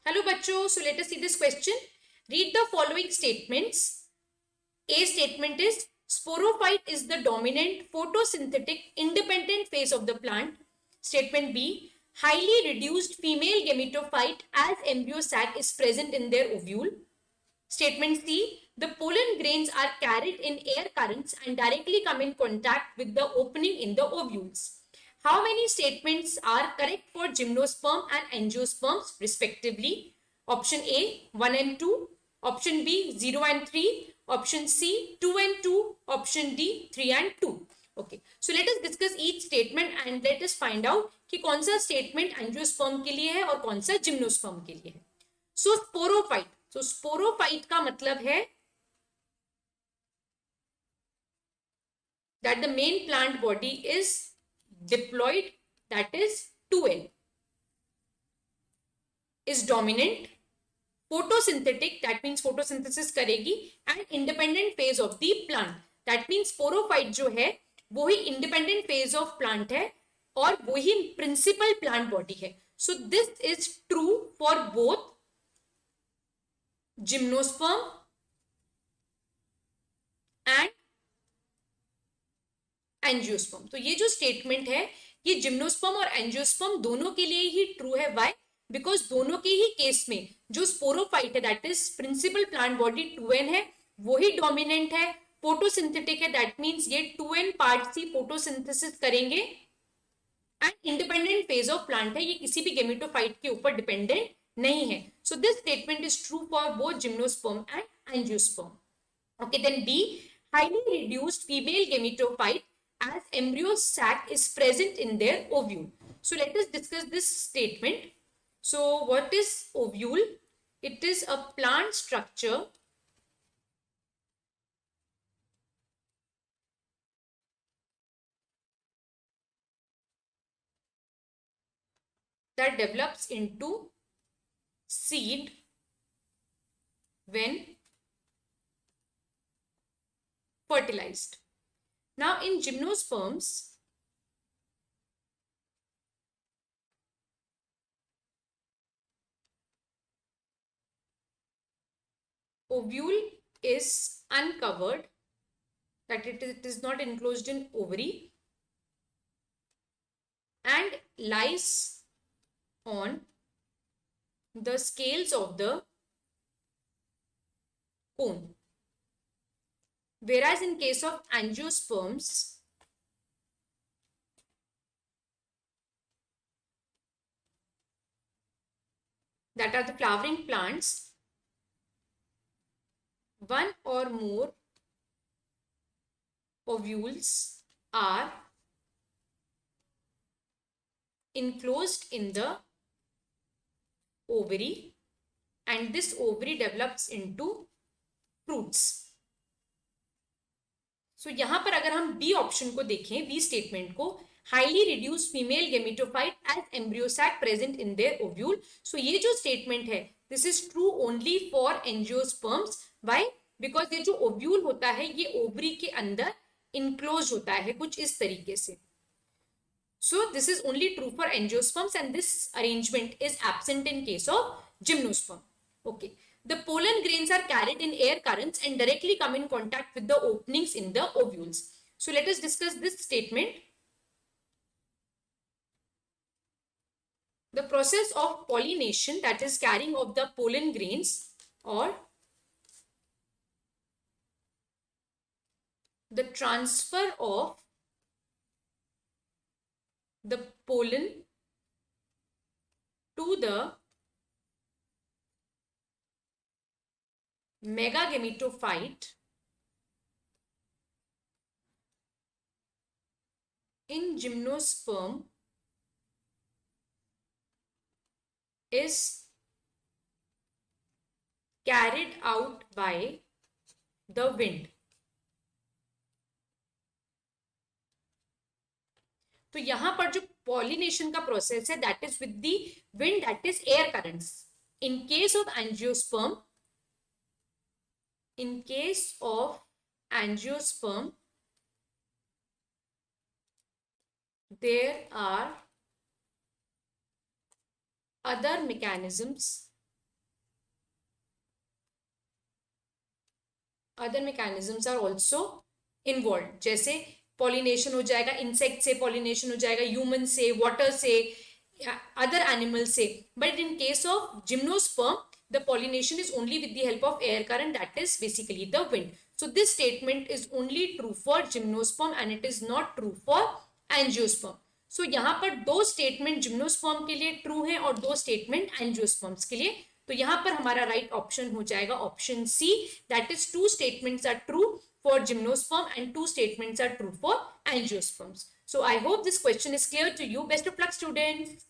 Hello bachcho, so let us see this question. Read the following statements. A statement is sporophyte is the dominant photosynthetic independent phase of the plant. Statement B, highly reduced female gametophyte as embryo sac is present in their ovule. Statement C, the pollen grains are carried in air currents and directly come in contact with the opening in the ovules. How many statements are correct for gymnosperm and angiosperms respectively? Option A 1 and 2, option B 0 and 3, option C 2 and 2, option D 3 and 2. Okay, so let us discuss each statement and let us find out कि कौन सा statement angiosperm के लिए है और कौन सा gymnosperm के लिए है. So sporophyte, so sporophyte का मतलब है that the main plant body is diploid, that is 2N, is dominant, photosynthetic, that means photosynthesis करेगी, and independent phase of the plant, that means sporophyte जो है वो ही independent phase of plant है और वो ही principal plant body है. So this is true for both gymnosperm and angiosperm. तो ये जो स्टेटमेंट है ये जिम्नोस्पर्म और एंजियोस्पर्म दोनों के लिए ही ट्रू है. व्हाई? बिकॉज दोनों के ही केस में जो स्पोरोफाइट है that is principal plant body 2N है, वो ही डोमिनेंट है, फोटोसिंथेटिक है, दैट मींस ये 2N पार्ट्स ही फोटोसिंथेसिस करेंगे and independent phase of plant है, ये किसी भी गेमेटोफाइट के ऊपर डिपेंडेंट नहीं है. So this statement is true for both gymnosperm and angiosperm. Okay, then B, highly reduced female gametophyte as embryo sac is present in their ovule. So let us discuss this statement. So what is ovule? It is a plant structure that develops into seed when fertilized. Now in gymnosperms, ovule is uncovered, that it is not enclosed in ovary and lies on the scales of the cone. Whereas in case of angiosperms, that are the flowering plants, one or more ovules are enclosed in the ovary and this ovary develops into fruits. So यहाँ पर अगर हम B option को देखें, B statement को, highly reduce female gametophyte as embryo sac present in their ovule. So ये जो statement है this is true only for angiosperms. Why? Because ये जो ओव्यूल होता है ये ओवरी के अंदर इनक्लोज होता है कुछ इस तरीके से. So this is only true for angiosperms and this arrangement is absent in case of gymnosperm. Okay, the pollen grains are carried in air currents and directly come in contact with the openings in the ovules. So let us discuss this statement. The process of pollination, that is carrying of the pollen grains or the transfer of the pollen to the megagametophyte in gymnosperm is carried out by the wind. तो यहां पर जो pollination का process है that is with the wind, that is air currents. In case of angiosperm, in case of angiosperm, there are other mechanisms other mechanisms are also involve, जैसे pollination हो जाएगा, insect से पॉलिनेशन हो जाएगा, human से, water से, other animals say. But in case of gymnosperm, the pollination is only with the help of air current, that is basically the wind. So this statement is only true for gymnosperm and it is not true for angiosperm. So यहाँ पर दो statement gymnosperm के लिए true है और दो statement angiosperms के लिए. तो यहाँ पर हमारा राइट ऑप्शन हो जाएगा option C, that is two statements are true for gymnosperm and two statements are true for angiosperms. So I hope this question is clear to you. Best of luck, students.